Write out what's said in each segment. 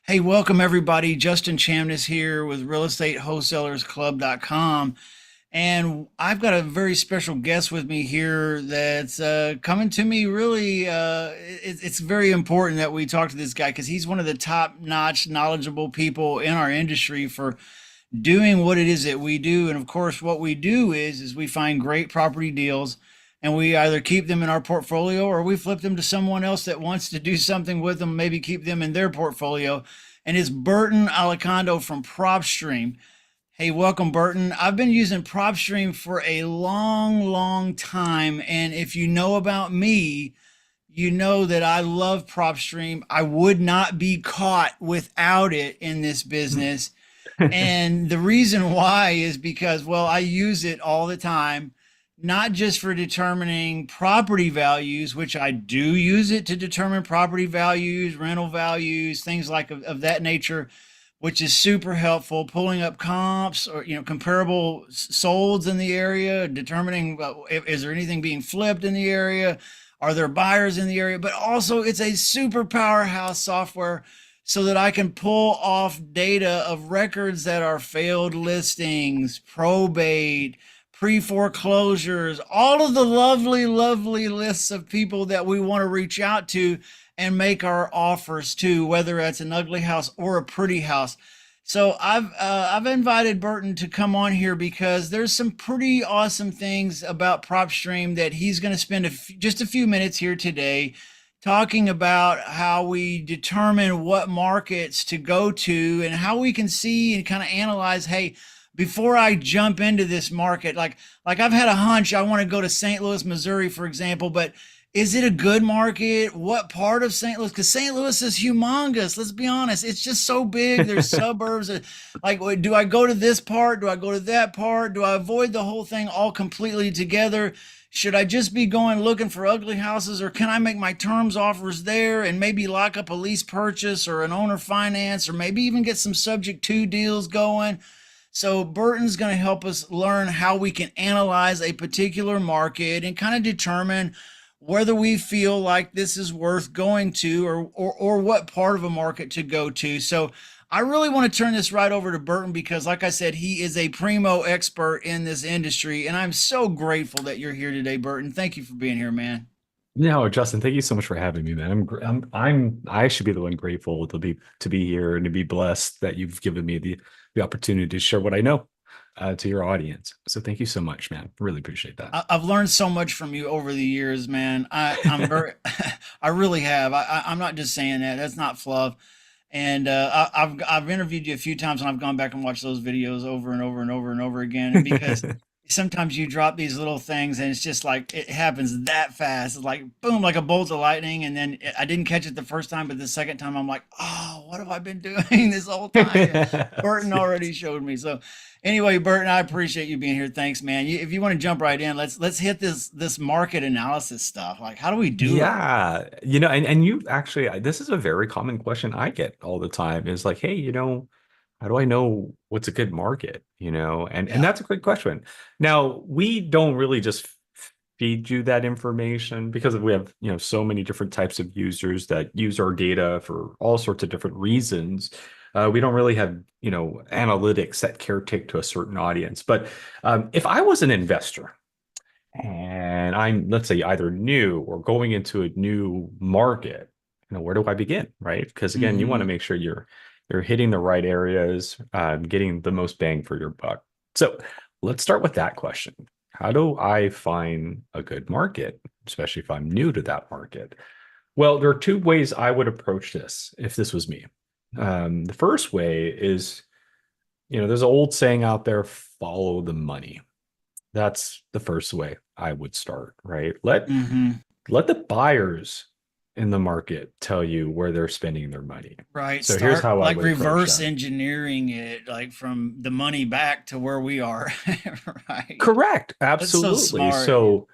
Hey, welcome everybody. Justin Chamness here with realestateWholesalerSclub.com. And I've got a very special guest with me here that's coming to me really. It's very important that we talk to this guy because he's one of the top notch, knowledgeable people in our industry for doing what it is that we do. And of course, what we do is we find great property deals and we either keep them in our portfolio or we flip them to someone else that wants to do something with them, maybe keep them in their portfolio. And it's Burton Alicando from PropStream. Hey, welcome, Burton. I've been using PropStream for a long, long time. And if you know about me, you know that I love PropStream. I would not be caught without it in this business. And the reason why is because, well, I use it all the time, not just for determining property values, which I do use it to determine property values, rental values, things like of that nature, which is super helpful. Pulling up comps or comparable solds in the area, determining is there anything being flipped in the area, are there buyers in the area, but also it's a super powerhouse software so that I can pull off data of records that are failed listings, probate, pre-foreclosures, all of the lovely, lovely lists of people that we want to reach out to and make our offers to, whether it's an ugly house or a pretty house. So I've invited Burton to come on here because there's some pretty awesome things about PropStream that he's going to spend just a few minutes here today talking about how we determine what markets to go to and how we can see and kind of analyze, hey, before I jump into this market, like I've had a hunch I want to go to St. Louis, Missouri, for example, but is it a good market? What part of St. Louis? Because St. Louis is humongous. Let's be honest. It's just so big. There's suburbs. Like, do I go to this part? Do I go to that part? Do I avoid the whole thing all completely together? Should I just be going looking for ugly houses, or can I make my terms offers there and maybe lock up a lease purchase or an owner finance, or maybe even get some subject to deals going? So Burton's going to help us learn how we can analyze a particular market and kind of determine whether we feel like this is worth going to, or what part of a market to go to. So I really want to turn this right over to Burton because, like I said, he is a primo expert in this industry. And I'm so grateful that you're here today, Burton. Thank you for being here, man. No, Justin, thank you so much for having me, man. I should be the one grateful to be here and to be blessed that you've given me the opportunity to share what I know to your audience. So thank you so much, man. Really appreciate that. Have learned so much from you over the years, man. I'm very, I really have. I'm not just saying that. That's not fluff. And I've interviewed you a few times, and I've gone back and watched those videos over and over and over and over again. And because sometimes you drop these little things, and it's just like it happens that fast. It's like boom, like a bolt of lightning. And then I didn't catch it the first time, but the second time, I'm like, oh, what have I been doing this whole time? And Burton already showed me. So anyway, Burton, I appreciate you being here. Thanks, man. If you want to jump right in, let's hit this market analysis stuff. Like, how do we do it? Yeah, and you actually, this is a very common question I get all the time is like, hey, how do I know what's a good market? And Yeah. that's a great question. Now, we don't really just feed you that information because we have, so many different types of users that use our data for all sorts of different reasons. We don't really have, analytics that caretake to a certain audience. But if I was an investor and I'm, let's say, either new or going into a new market, where do I begin, right? Because again, you want to Hmm. make sure you're hitting the right areas, getting the most bang for your buck. So let's start with that question. How do I find a good market, especially if I'm new to that market? Well, there are two ways I would approach this if this was me. The first way is, there's an old saying out there, follow the money. That's the first way I would start, right? Hmm. Let the buyers in the market tell you where they're spending their money. Right. So here's Start how I like would approach reverse that. engineering it, like from the money back to where we are. Right. Correct. That's so Absolutely. smart. So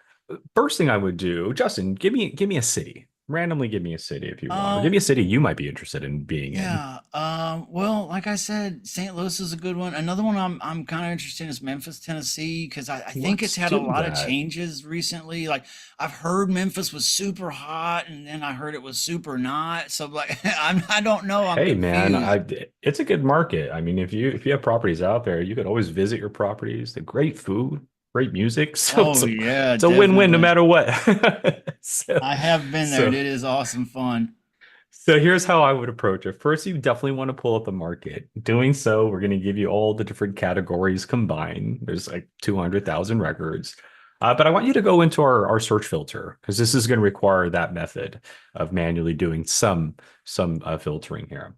first thing I would do, Justin, give me a city. randomly give me a city if you want, or give me Um, a city you might be interested in being in. yeah. Well, like I said, St. Louis is a good one. Another one I'm kind of interested in is Memphis, Tennessee, because I think it's Let's had a do lot of that. changes recently. Like I've heard Memphis was super hot, and then I heard it was super not. So like I don't know. I'm Hey man, confused. it's a good market. I mean, if you have properties out there, you could always visit your properties. The great food, great music. So Oh yeah, it's a win-win no definitely. matter what. So I have been there. It so is awesome fun. so here's how I would approach it. First, you definitely want to pull up the market. Doing so, we're going to give you all the different categories combined. There's like 200,000 records. But I want you to go into our search filter because this is going to require that method of manually doing some filtering here.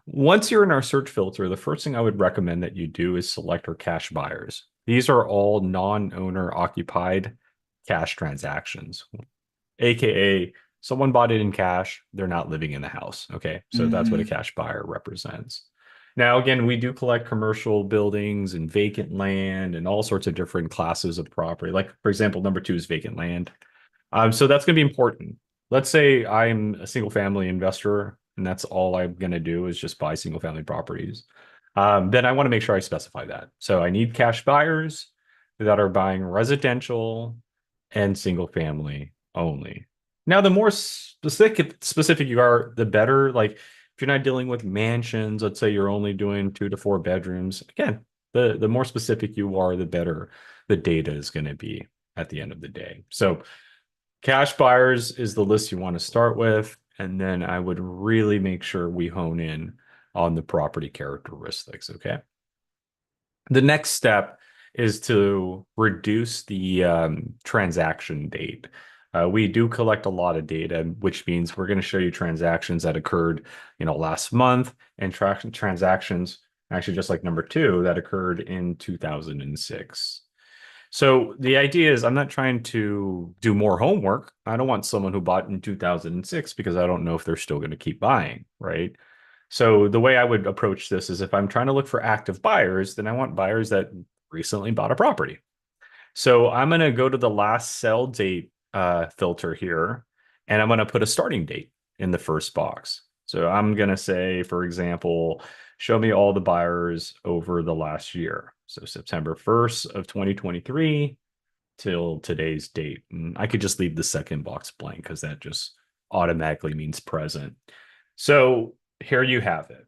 Once you're in our search filter, the first thing I would recommend that you do is select our cash buyers. These are all non-owner occupied cash transactions, aka someone bought it in cash, they're not living in the house. Okay, so that's what a Hmm. cash buyer represents. Now, again, we do collect commercial buildings and vacant land and all sorts of different classes of property. Like, for example, number two is vacant land. So that's going to be important. Let's say I'm a single family investor and that's all I'm going to do is just buy single family properties. Then I want to make sure I specify that. So I need cash buyers that are buying residential and single family only. Now, the more specific you are, the better. Like if you're not dealing with mansions, let's say you're only doing 2 to 4 bedrooms. Again, the more specific you are, the better the data is going to be at the end of the day. So cash buyers is the list you want to start with. And then I would really make sure we hone in on the property characteristics. Okay. The next step is to reduce the transaction date. We do collect a lot of data, which means we're going to show you transactions that occurred, last month, and transactions, actually just like number two, that occurred in 2006. So the idea is I'm not trying to do more homework. I don't want someone who bought in 2006 because I don't know if they're still going to keep buying, right? So the way I would approach this is if I'm trying to look for active buyers, then I want buyers that recently bought a property. So I'm going to go to the last sell date filter here, and I'm going to put a starting date in the first box. So I'm going to say, for example, show me all the buyers over the last year. So September 1st of 2023 till today's date. And I could just leave the second box blank because that just automatically means present. So here you have it.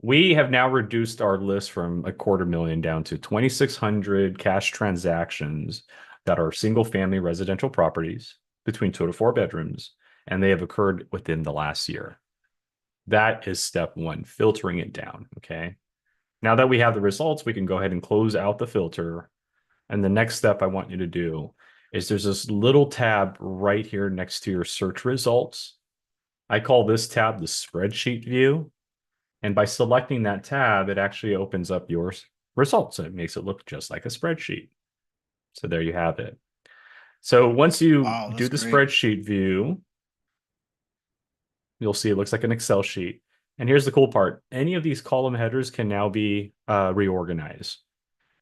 We have now reduced our list from 250,000 down to 2,600 cash transactions that are single family residential properties between 2 to 4 bedrooms, and they have occurred within the last year. That is step one, filtering it down. Okay. Now that we have the results, we can go ahead and close out the filter. And the next step I want you to do is there's this little tab right here next to your search results. I call this tab the spreadsheet view. And by selecting that tab, it actually opens up your results. It makes it look just like a spreadsheet. So there you have it. So once you Wow, do that's the great. spreadsheet view, you'll see it looks like an Excel sheet. And here's the cool part. Any of these column headers can now be reorganized.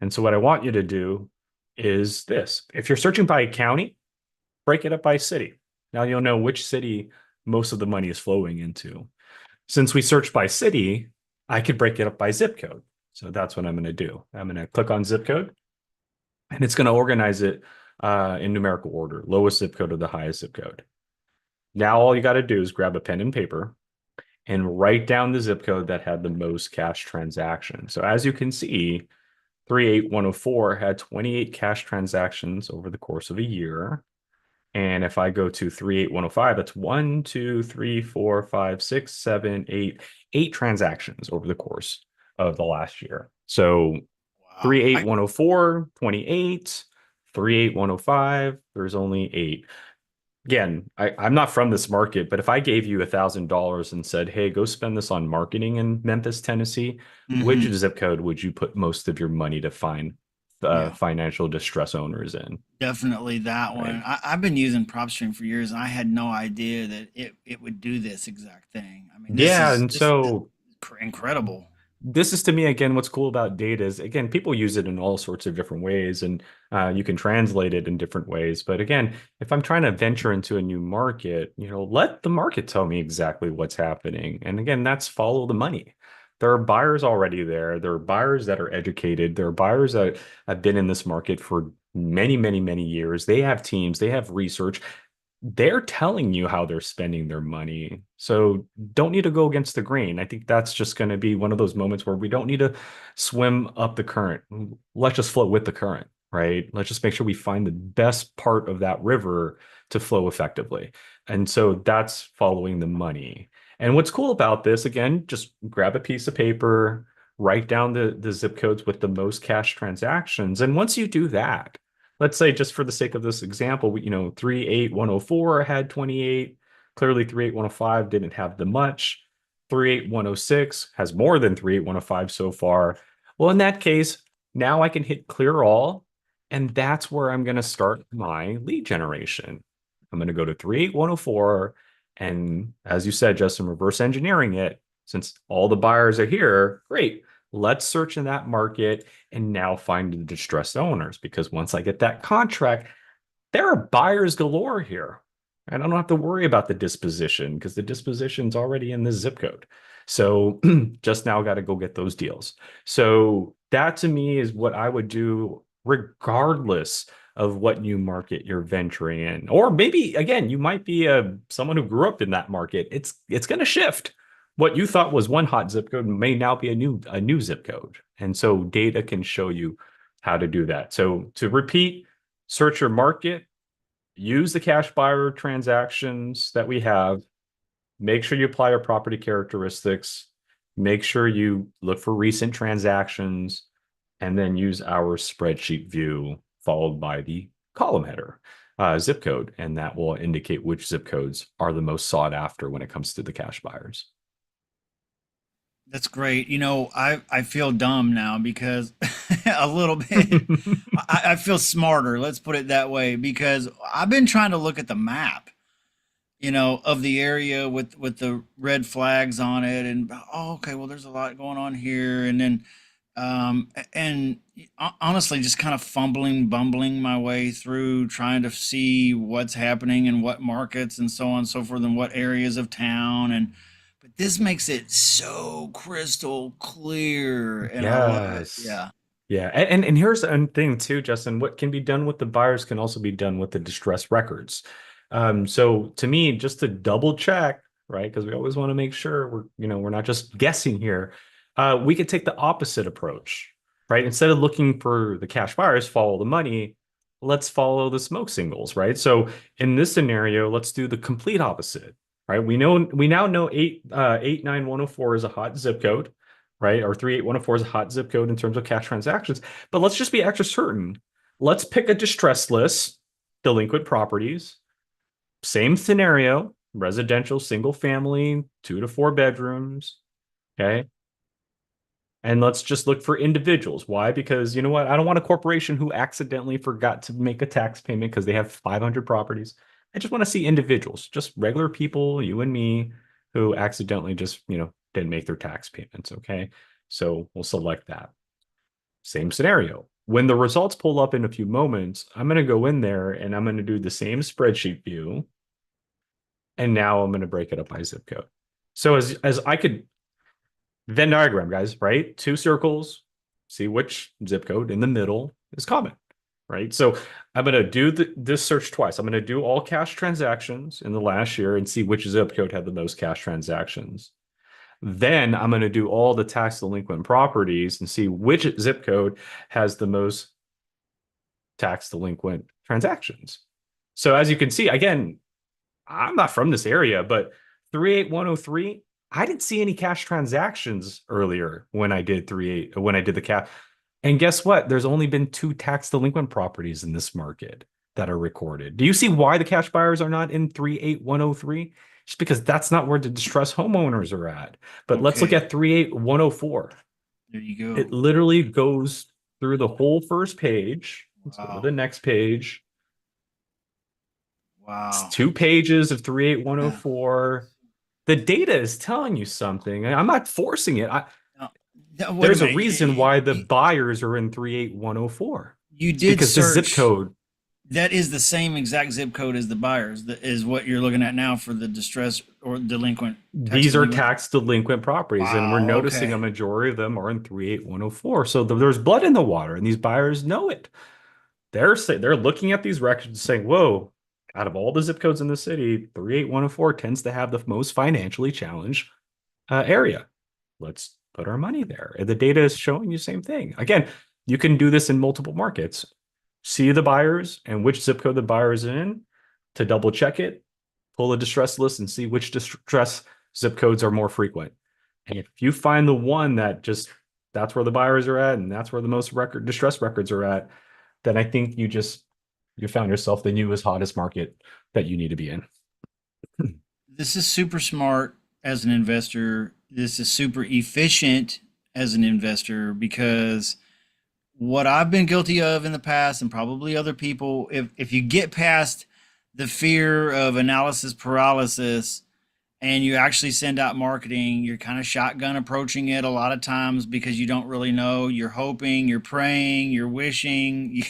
And so what I want you to do is this. If you're searching by county, break it up by city. Now you'll know which city most of the money is flowing into. Since we search by city, I could break it up by zip code. So that's what I'm going to do. I'm going to click on zip code, and it's going to organize it in numerical order, lowest zip code to the highest zip code. Now all you got to do is grab a pen and paper and write down the zip code that had the most cash transactions. So as you can see, 38104 had 28 cash transactions over the course of a year. And if I go to 38105, that's 8 transactions over the course of the last year. So Wow. I 38104, 28, 38105, there's only 8. Again, I'm not from this market, but if I gave you $1,000 and said, hey, go spend this on marketing in Memphis, Tennessee, which hmm zip code would you put most of your money to find Yeah, financial distress owners in? definitely that Right. one. I've been using PropStream for years, and I had no idea that it would do this exact thing. I mean, Yeah, and this is so incredible. this is to me again what's cool about data is again people use it in all sorts of different ways, and you can translate it in different ways. But again, if I'm trying to venture into a new market, let the market tell me exactly what's happening. And again, that's follow the money. There are buyers already there. There are buyers that are educated. There are buyers that have been in this market for many, many, many years. They have teams, they have research, they're telling you how they're spending their money. So don't need to go against the grain. I think that's just going to be one of those moments where we don't need to swim up the current. Let's just flow with the current, right? Let's just make sure we find the best part of that river to flow effectively. And so that's following the money. And what's cool about this, again, just grab a piece of paper, write down the zip codes with the most cash transactions. And once you do that, let's say just for the sake of this example, 38104 had 28. Clearly 38105 didn't have the much. 38106 has more than 38105 so far. Well, in that case, now I can hit clear all, and that's where I'm going to start my lead generation. I'm going to go to 38104, and as you said, Justin, reverse engineering it. Since all the buyers are here, great. Let's search in that market and now find the distressed owners, because once I get that contract, there are buyers galore here. I don't have to worry about the disposition because the disposition's already in this zip code. So just now got to go get those deals. So that to me is what I would do regardless of what new market you're venturing in. Or maybe again, you might be someone who grew up in that market. It's going to shift. What you thought was one hot zip code may now be a new zip code. And so data can show you how to do that. So to repeat, search your market, use the cash buyer transactions that we have, make sure you apply your property characteristics, make sure you look for recent transactions, and then use our spreadsheet view followed by the column header zip code. And that will indicate which zip codes are the most sought after when it comes to the cash buyers. That's great. I feel dumb now because a little bit. I feel smarter. Let's put it that way because I've been trying to look at the map, of the area with the red flags on it, and oh, okay, well, there's a lot going on here, and then and honestly, just kind of bumbling my way through trying to see what's happening in what markets and so on and so forth, and what areas of town, and but this makes it so crystal clear, and I love it. Yes. Yeah. Yeah. And here's a thing too, Justin. What can be done with the buyers can also be done with the distress records. So to me, just to double check, right? Because we always want to make sure we're not just guessing here. We could take the opposite approach, right? Instead of looking for the cash buyers, follow the money, let's follow the smoke signals, right? So in this scenario, let's do the complete opposite, right? We now know 89104 is a hot zip code, right? Or 38104 is a hot zip code in terms of cash transactions. But let's just be extra certain. Let's pick a distress list, delinquent properties, same scenario, residential, single family, 2 to 4 bedrooms. Okay. And let's just look for individuals. Why? Because you know what? I don't want a corporation who accidentally forgot to make a tax payment because they have 500 properties. I just want to see individuals, just regular people, you and me, who accidentally just, didn't make their tax payments. Okay. So we'll select that. Same scenario. When the results pull up in a few moments, I'm going to go in there and I'm going to do the same spreadsheet view. And now I'm going to break it up by zip code. So as I could Venn diagram, guys, right? 2 circles, see which zip code in the middle is common, right? So I'm going to do this search twice. I'm going to do all cash transactions in the last year and see which zip code had the most cash transactions. Then I'm going to do all the tax delinquent properties and see which zip code has the most tax delinquent transactions. So as you can see, again, I'm not from this area, but 38103, I didn't see any cash transactions earlier when I did the cash. And guess what? There's only been 2 tax delinquent properties in this market that are recorded. Do you see why the cash buyers are not in 38103? Just because that's not where the distressed homeowners are at. But let's look Okay. at 38104. There you It go. literally goes through the whole first page. Let's go to Wow. the next page. It's Wow. 2 pages of Yeah. 38104. The data is telling you something. I'm not forcing it. No, Wait a There's a minute. reason why the buyers are in 38104. You It's did because the zip search. code, That is the same exact zip code as the buyers. That is what you're looking at now for the distress or delinquent, tax these are delinquent. tax delinquent properties, and we're Wow. noticing a Okay. majority of them are in 38104. So there's blood in the water, and these buyers know it. They're looking at these records and saying, "Whoa, out of all the zip codes in the city, 38104 tends to have the most financially challenged area. Let's put our money there." And the data is showing you the same thing. Again, you can do this in multiple markets. See the buyers and which zip code the buyer is in to double check it, pull a distress list and see which distress zip codes are more frequent. And if you find the one that just that's where the buyers are at and that's where the most distress records are at, then I think you found yourself the newest hottest market that you need to be in. This is super smart as an investor. This is super efficient as an investor because what I've been guilty of in the past, and probably other people, if you get past the fear of analysis paralysis and you actually send out marketing, you're kind of shotgun approaching it a lot of times because you don't really know. You're hoping, you're praying, you're wishing.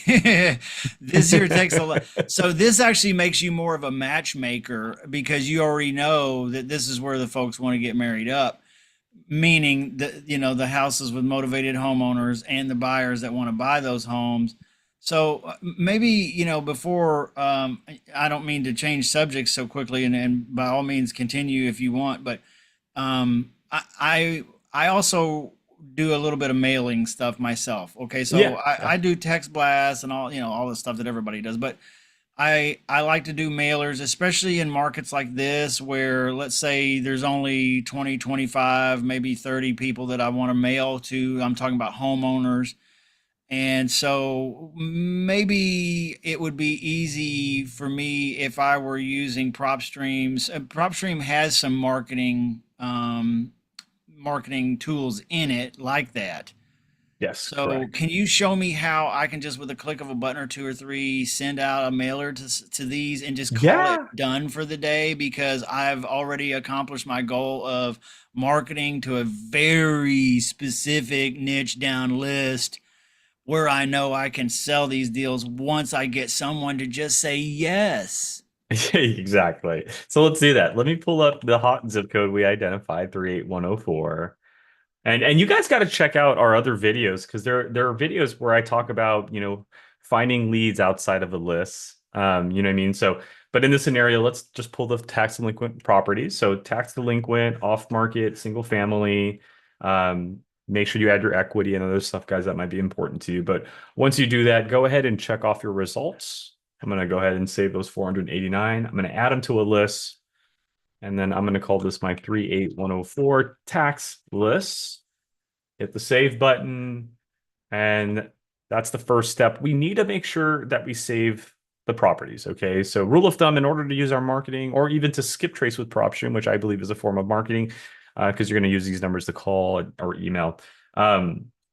This here takes a lot. So this actually makes you more of a matchmaker because you already know that this is where the folks want to get married up, meaning that the houses with motivated homeowners and the buyers that want to buy those homes. So maybe before I don't mean to change subjects so quickly, and by all means continue if you want, but I also do a little bit of mailing stuff myself. Okay, so Yeah, I yeah. do text blasts and all the stuff that everybody does, but I like to do mailers, especially in markets like this where let's say there's only 20, 25, maybe 30 people that I want to mail to. I'm talking about homeowners. And so maybe it would be easy for me if I were using PropStreams. PropStream has some marketing tools in it like that. Yes, So correct. can you show me how I can just with a click of a button or two or three send out a mailer to these and just call it Yeah. done for the day because I've already accomplished my goal of marketing to a very specific niche down list where I know I can sell these deals once I get someone to just say yes. Exactly. So let's do that. Let me pull up the hot zip code we identified, 38104. And you guys got to check out our other videos because there are videos where I talk about, finding leads outside of a list. You know what I mean? So, but in this scenario, let's just pull the tax delinquent properties. So tax delinquent, off market, single family. Make sure you add your equity and other stuff, guys, that might be important to you. But once you do that, go ahead and check off your results. I'm going to go ahead and save those 489. I'm going to add them to a list. And then I'm going to call this my 38104 tax list. Hit the save button. And that's the first step. We need to make sure that we save the properties. Okay. So rule of thumb, in order to use our marketing or even to skip trace with PropStream, which I believe is a form of marketing, because you're going to use these numbers to call or email,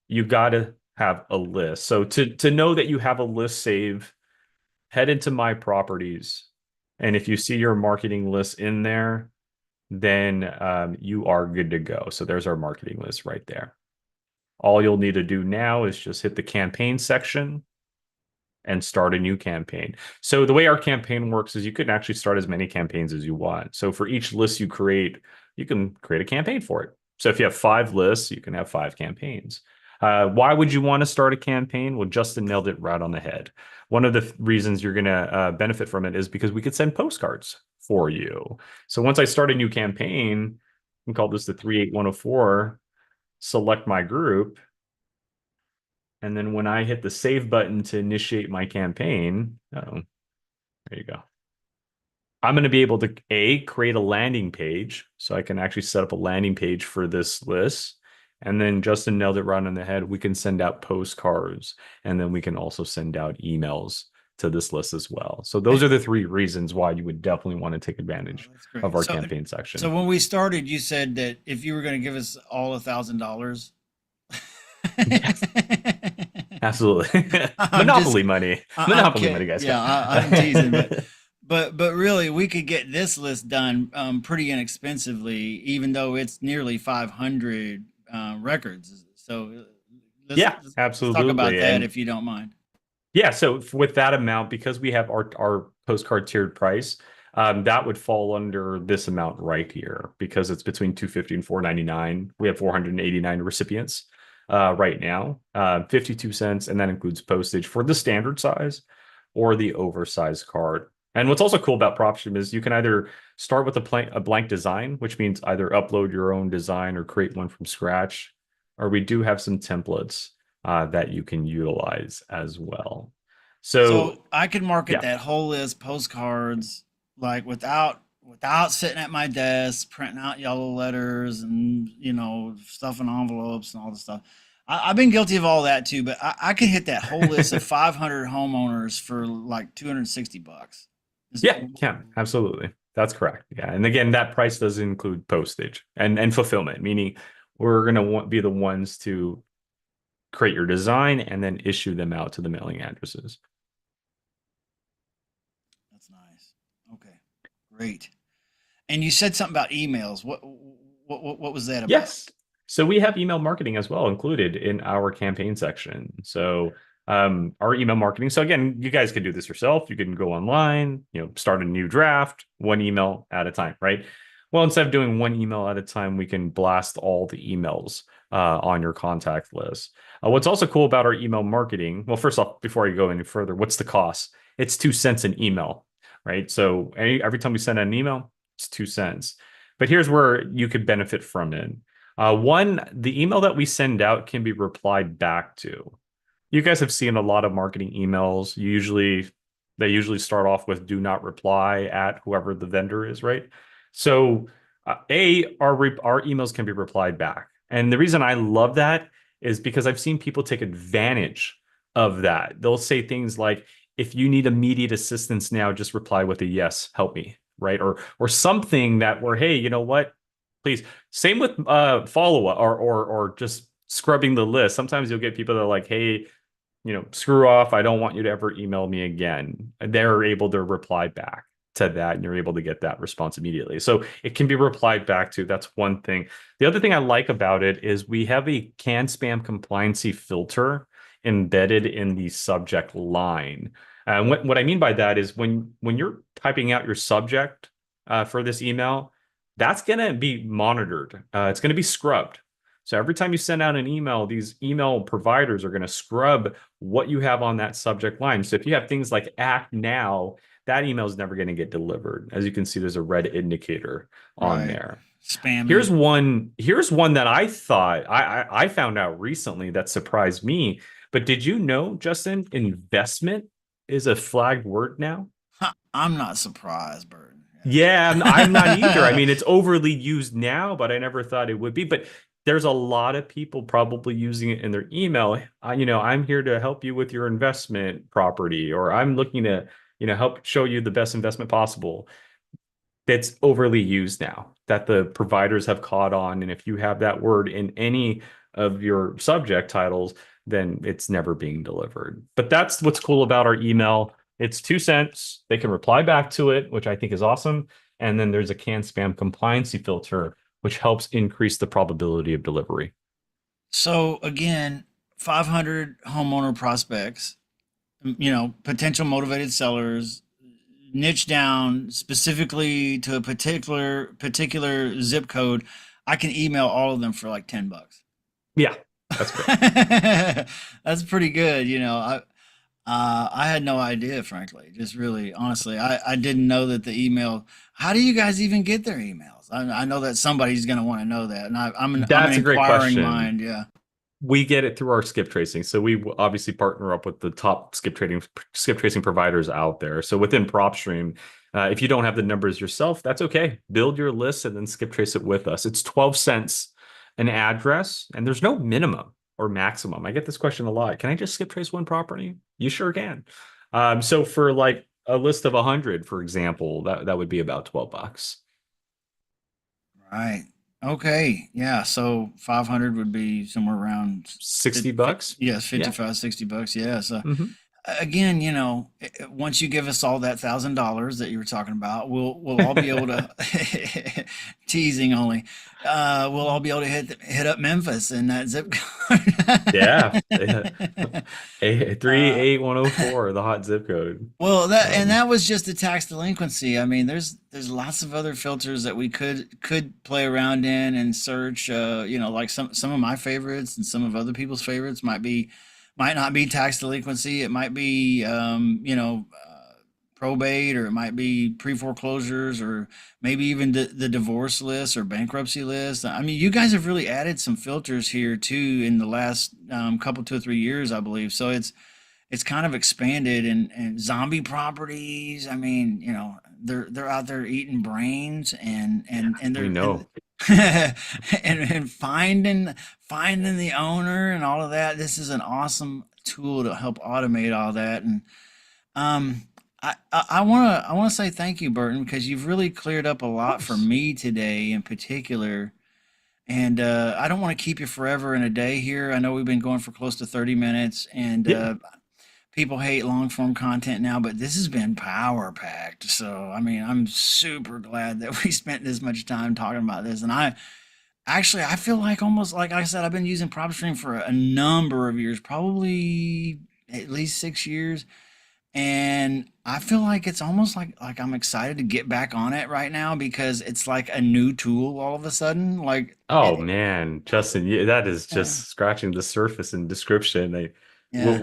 you got to have a list. So to know that you have a list save, head into my properties. And if you see your marketing list in there, then you are good to go. So there's our marketing list right there. All you'll need to do now is just hit the campaign section and start a new campaign. So the way our campaign works is you can actually start as many campaigns as you want. So for each list you create, you can create a campaign for it. So if you have 5 lists, you can have 5 campaigns. Why would you want to start a campaign? Well, Justin nailed it right on the head. One of the reasons you're going to benefit from it is because we could send postcards for you. So once I start a new campaign, we can call this the 38104, select my group. And then when I hit the save button to initiate my campaign, there you go. I'm going to be able to create a landing page. So I can actually set up a landing page for this list. And then Justin nailed it right on the head. We can send out postcards and then we can also send out emails to this list as well. So those are the 3 reasons why you would definitely want to take Oh, advantage that's of great. our So, campaign so section. when we started, you said that if you were going to give us all $1,000, Yes, absolutely. I'm just, Monopoly money. I'm Monopoly money, kidding. guys. Yeah, I'm teasing, but really, we could get this list done pretty inexpensively, even though it's nearly 500 records. So Yeah, let's talk about absolutely. that And if you don't mind. yeah, so with that amount, because we have our postcard tiered price, that would fall under this amount right here because it's between 250 and 499. We have 489 recipients right now, 52 cents, and that includes postage for the standard size or the oversized card. And what's also cool about PropStream is you can either start with a blank design, which means either upload your own design or create one from scratch, or we do have some templates that you can utilize as well. So So I could market yeah, that whole list postcards like without sitting at my desk printing out yellow letters and stuff in envelopes and all this stuff. I've been guilty of all that too, but I could hit that whole list of 500 homeowners for like $260. yeah, can absolutely. That's correct. Yeah, and again, that price does include postage and fulfillment, meaning we're going to be the ones to create your design and then issue them out to the mailing addresses. That's nice. Okay, great. And you said something about emails. What was that about? Yes. So we have email marketing as well included in our campaign section. So our email marketing. So again, you guys can do this yourself. You can go online, start a new draft, one email at a time, right? Well, instead of doing one email at a time, we can blast all the emails on your contact list. What's also cool about our email marketing, well, first off, before I go any further, what's the cost? It's 2 cents an email, right? So every time we send an email, it's 2 cents. But here's where you could benefit from it. One, the email that we send out can be replied back to. You guys have seen a lot of marketing emails. They usually start off with "do not reply" at whoever the vendor is, right? So, our emails can be replied back, and the reason I love that is because I've seen people take advantage of that. They'll say things like, "If you need immediate assistance now, just reply with a yes, help me." Right? Or something that where, hey, you know what? Please. Same with follow up or just scrubbing the list. Sometimes you'll get people that are like, hey, screw off. I don't want you to ever email me again. And they're able to reply back to that, and you're able to get that response immediately. So it can be replied back to. That's one thing. The other thing I like about it is we have a can spam compliancy filter embedded in the subject line. And what I mean by that is when you're typing out your subject for this email, that's going to be monitored. It's going to be scrubbed. So every time you send out an email, these email providers are going to scrub what you have on that subject line. So if you have things like "act now," that email is never going to get delivered. As you can see, there's a red indicator on Right. there. Spammy. Here's one that I thought I found out recently that surprised me. But did you know, Justin, investment is a flagged word now? I'm not surprised, Burton. Yeah, I'm not either. I Yeah. mean, it's overly used now, but I never thought it would be. But there's a lot of people probably using it in their email. I'm here to help you with your investment property, or I'm looking to, help show you the best investment possible. That's overly used now that the providers have caught on. And if you have that word in any of your subject titles, then it's never being delivered. But that's what's cool about our email. It's 2 cents. They can reply back to it, which I think is awesome. And then there's a can spam compliancy filter, which helps increase the probability of delivery. So again, 500 homeowner prospects, potential motivated sellers, niche down specifically to a particular zip code. I can email all of them for like $10. Yeah, that's correct. That's pretty good. I had no idea, frankly. Just really, honestly, I didn't know that the email. How do you guys even get their emails? I know that somebody's going to want to know that, and I'm an That's a great inquiring question. mind. Yeah. We get it through our skip tracing. So we obviously partner up with the top skip tracing providers out there. So within PropStream, if you don't have the numbers yourself, that's okay. Build your list and then skip trace it with us. It's 12 cents an address, and there's no minimum or maximum. I get this question a lot. Can I just skip trace one property? You sure can. So for like a list of 100, for example, that would be about $12. Right. Okay. Yeah. So 500 would be somewhere around 60 bucks. yes, Yeah. 55, $60. Yeah. So Mhm. again, once you give us all that $1,000 that you were talking about, we'll all be able to teasing only. We'll all be able to hit up Memphis and that zip Yeah. code. uh, 38104, the hot zip code. well, that and Um, that was just the tax delinquency. I mean, there's lots of other filters that we could play around in and search. Like some of my favorites and some of other people's favorites might not be tax delinquency. It might be probate, or it might be pre-foreclosures, or maybe even the divorce list or bankruptcy list. I mean, you guys have really added some filters here too in the last couple 2 or 3 years, I believe. So it's kind of expanded, and zombie properties. I mean, they're out there eating brains, and we they're and know. and finding the owner and all of that. This is an awesome tool to help automate all that. And um I want to say thank you, Burton, because you've really cleared up a Of lot for course. me today in particular. And I don't want to keep you forever in a day here. I know we've been going for close to 30 minutes, and Yeah. people hate long form content now, but this has been power packed. So, I mean, I'm super glad that we spent this much time talking about this. And I feel like, almost like I said, I've been using PropStream for a number of years, probably at least 6 years. And I feel like it's almost like I'm excited to get back on it right now, because it's like a new tool all of a sudden. Like Oh it, man, Justin, that is yeah, just scratching the surface in description. yeah.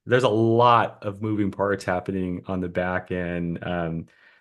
There's a lot of moving parts happening on the back end.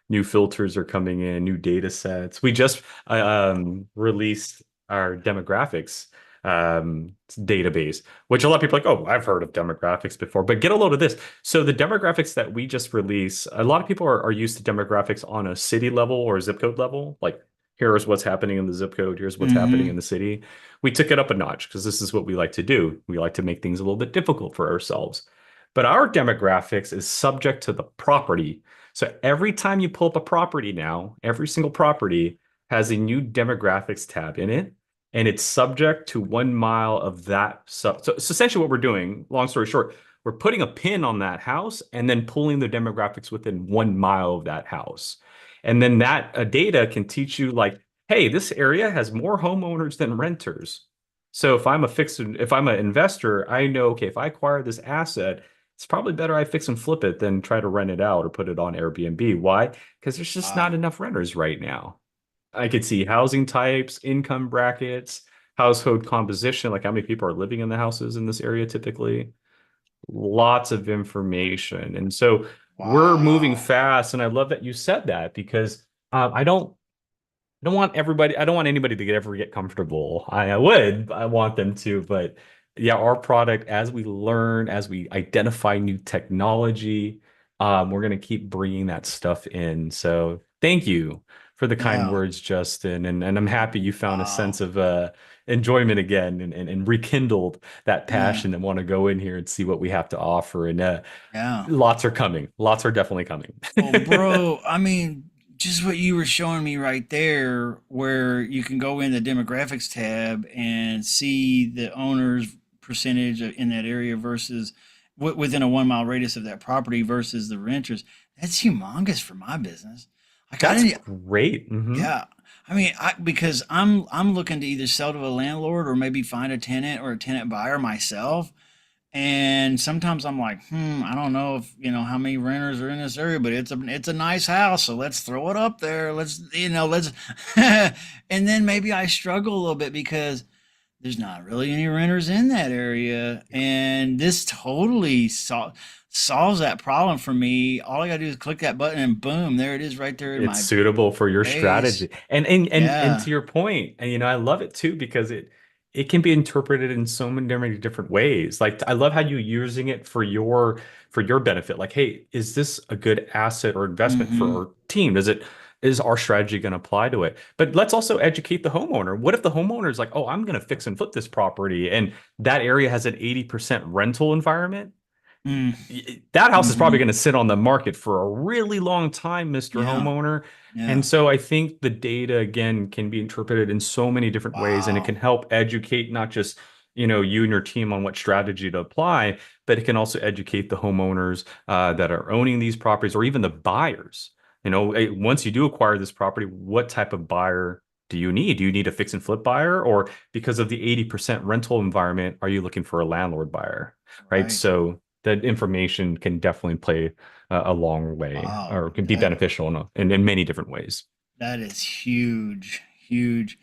New filters are coming in, new data sets. We just released our demographics database, which a lot of people are like, oh, I've heard of demographics before, but get a load of this. So the demographics that we just released, a lot of people are used to demographics on a city level or zip code level, like here's what's happening in the zip code, here's what's happening in Hmm. the city. We took it up a notch because this is what we like to do. We like to make things a little bit difficult for ourselves. But our demographics is subject to the property. So every time you pull up a property now, every single property has a new demographics tab in it, and it's subject to 1 mile of that. So essentially, what we're doing, long story short, we're putting a pin on that house and then pulling the demographics within 1 mile of that house. And then that data can teach you like, hey, this area has more homeowners than renters. So if I'm an investor, I know, okay, if I acquire this asset, it's probably better I fix and flip it than try to rent it out or put it on Airbnb. Why? Because there's just not Wow. enough renters right now. I could see housing types, income brackets, household composition, like how many people are living in the houses in this area typically. Lots of information. And so we're moving Wow. fast. And I love that you said that because I don't want anybody to ever get comfortable. I want them to, but yeah, our product, as we learn, as we identify new technology, we're going to keep bringing that stuff in. So thank you for the kind Yeah. words, Justin. And I'm happy you found a Wow. sense of enjoyment again and rekindled that Yeah. passion and want to go in here and see what we have to offer. And Yeah. lots are coming. Lots are definitely coming. Well, bro, I mean, just what you were showing me right there, where you can go in the demographics tab and see the owner's percentage in that area versus within a 1 mile radius of that property versus the renters. That's humongous for my business. Like I That's didn't, great. yeah. I mean, because I'm looking to either sell to a landlord or maybe find a tenant or a tenant buyer myself. And sometimes I'm like, I don't know if how many renters are in this area, but it's a nice house, so let's throw it up there. Let's and then maybe I struggle a little bit because there's not really any renters in that area, and this totally solves that problem for me. All I gotta do is click that button, and boom, there it is, right there in It's my suitable for your face. strategy. And Yeah. to your point, and I love it too because it can be interpreted in so many different ways. Like I love how you using it for your benefit. Like, hey, is this a good asset or investment for Mm-hmm. our team? Is our strategy going to apply to it? But let's also educate the homeowner. What if the homeowner is like, oh, I'm going to fix and flip this property and that area has an 80% rental environment? Mm, That house is probably mm-hmm. going to sit on the market for a really long time, Mr. Yeah. Homeowner. And Yeah. so I think the data again can be interpreted in so many different ways and it can Wow. help educate not just you and your team on what strategy to apply, but it can also educate the homeowners that are owning these properties or even the buyers. Once you do acquire this property, what type of buyer do you need? Do you need a fix and flip buyer, or because of the 80% rental environment, are you looking for a landlord buyer? Right. Right. So that information can definitely play a long way, Wow. or can be beneficial in many different ways. That is huge, huge.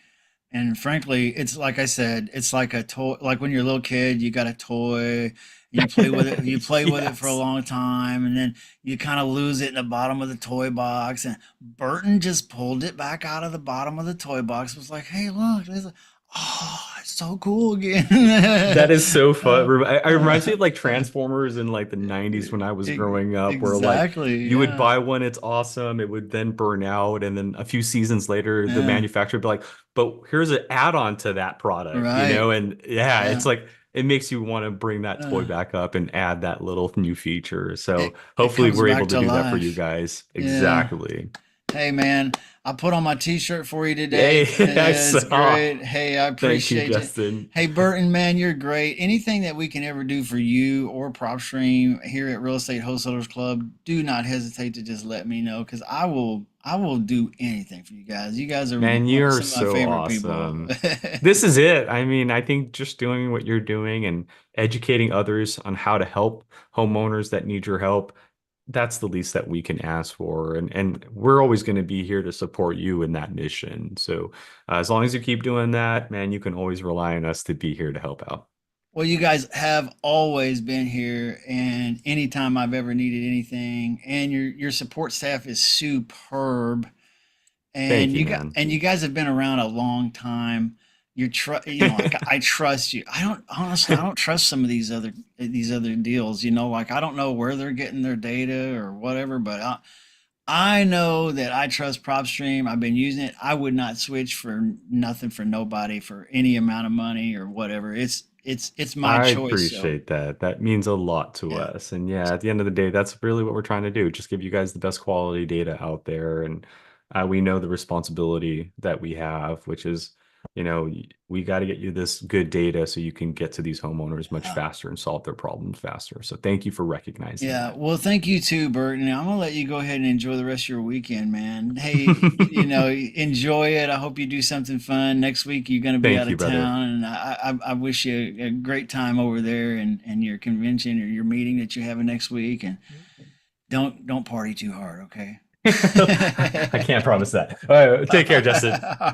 And frankly, it's like I said, it's like a toy. Like when you're a little kid, you got a toy and you play with it. You play with it for a Yes. long time, and then you kind of lose it in the bottom of the toy box. And Burton just pulled it back out of the bottom of the toy box. Was like, hey, look, oh, it's so cool again. That is so fun. uh, It reminds me uh, of like Transformers in like the 90s when I was growing up, where like exactly. you would Yeah. buy one, it's awesome. It would then burn out. And then a few seasons later, the Yeah. manufacturer would be like, but here's an add-on to that product, Right. And yeah, Yeah. it's like it makes you want to bring that toy Uh, back up and add that little new feature. So it hopefully comes we're able back to to do that for you life. guys. Yeah. Exactly. Hey man, I put on my t-shirt for you today. Hey, I It's saw. great. Hey, I Thank you, appreciate you. Justin. Hey Burton, man, you're great. Anything that we can ever do for you or PropStream here at Real Estate Wholesalers Club, do not hesitate to just let me know because I will do anything for you guys. You guys are Man, you're some of my so favorite people. awesome. This is it. I mean, I think just doing what you're doing and educating others on how to help homeowners that need your help, that's the least that we can ask for. And we're always going to be here to support you in that mission. So as long as you keep doing that, man, you can always rely on us to be here to help out. Well, you guys have always been here, and anytime I've ever needed anything, and your support staff is superb. Thank And you, man. you guys have been around a long time. Like I trust you. I don't honestly, I don't trust some of these other deals. Like I don't know where they're getting their data or whatever, but I know that I trust PropStream. I've been using it. I would not switch for nothing for nobody for any amount of money or whatever. It's my I choice. So appreciate that. That means a lot to yeah. us. And yeah, at the end of the day, that's really what we're trying to do. Just give you guys the best quality data out there. And we know the responsibility that we have, which is, we got to get you this good data so you can get to these homeowners much Uh, faster and solve their problems faster. So thank you for recognizing Yeah, that. well, thank you too, Burton. I'm gonna let you go ahead and enjoy the rest of your weekend, man. Hey, enjoy it. I hope you do something fun. Next week you're gonna be Thank out you, of brother. town, and I wish you a great time over there and your convention or your meeting that you're having next week. And don't party too hard, okay? I can't promise that. All right, take care, Justin. All Thank right.